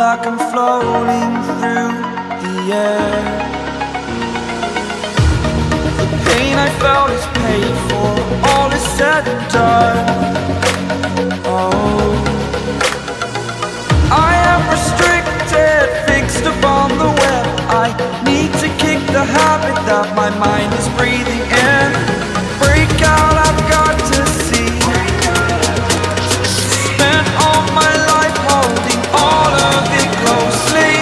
like I'm floating through the air. The pain I felt is paid for, all is said and done. Oh, I am restricted, fixed upon the web. I need to kick the habit that my mind is breathing in. Break out, I've got to see. Spent all my life holding all of it closely.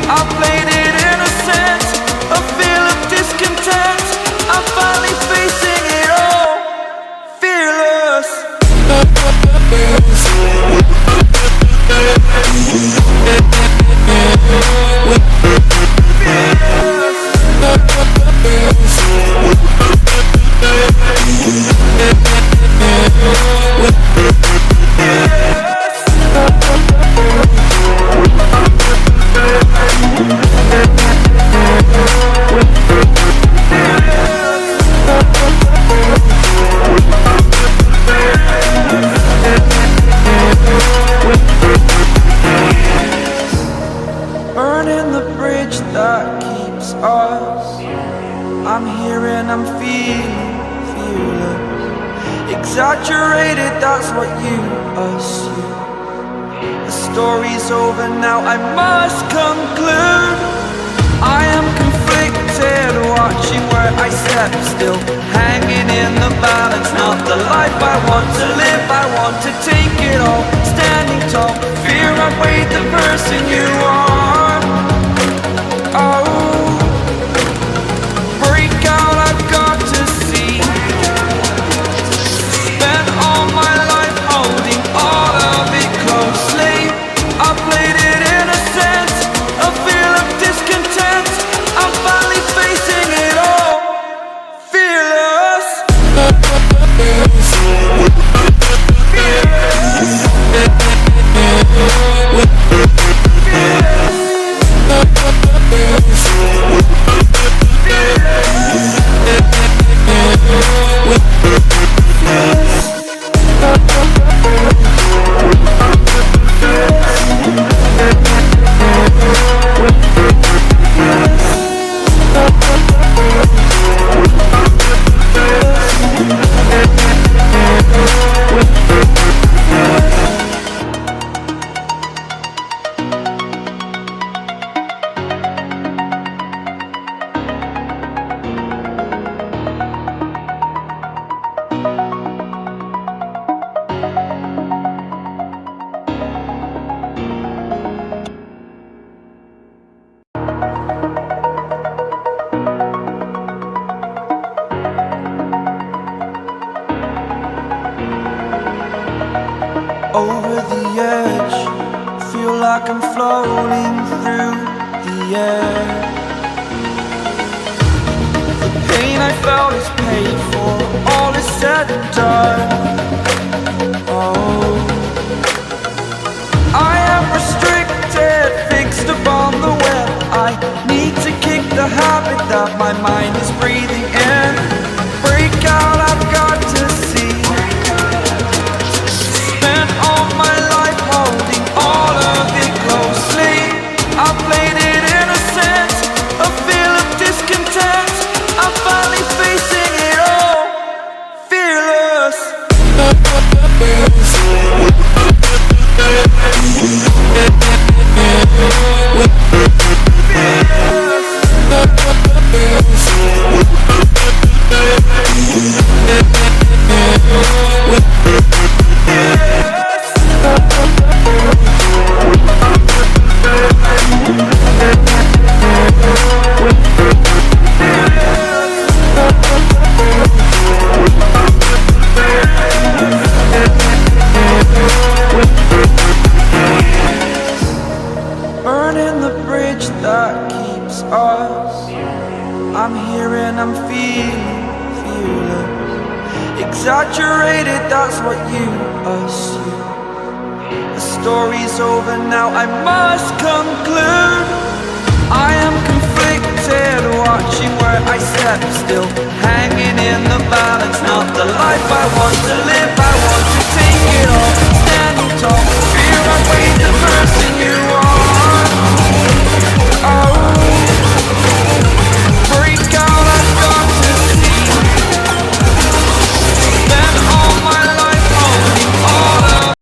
I played it innocent, a feel of discontent. I'm finally facing it all, fearless. Burning the bridge that keeps us. I'm here and I'm feeling fearless. Exaggerated, that's what you assume. The story's over now, I must conclude. I am conflicted, watching where I step still, hanging in the balance. Not the life I want to live, I want to take it all. Standing tall, fear I've weighed the person you are. Oh, break out, I've got to see. Spent all my life holding all of it closely. I played it innocent, a feel of discontent. I'm finally facing it all, fearless. Over the edge, feel like I'm floating through the air. The pain I felt is paid for, all is said and done. Oh, I am restricted, fixed upon the web. I need to kick the habit that my mind is breathing in. Break out, I've got to see. Spent all my life holding all of it closely. I played it innocent, a feel of discontent. I'm finally facing it all, fearless. Burning the bridge that keeps us. I'm here and I'm feeling fearless. Exaggerated, that's what you assume. The story's over now, I must conclude. I am conflicted, watching where I step still, hanging in the balance. Not the life I want to live.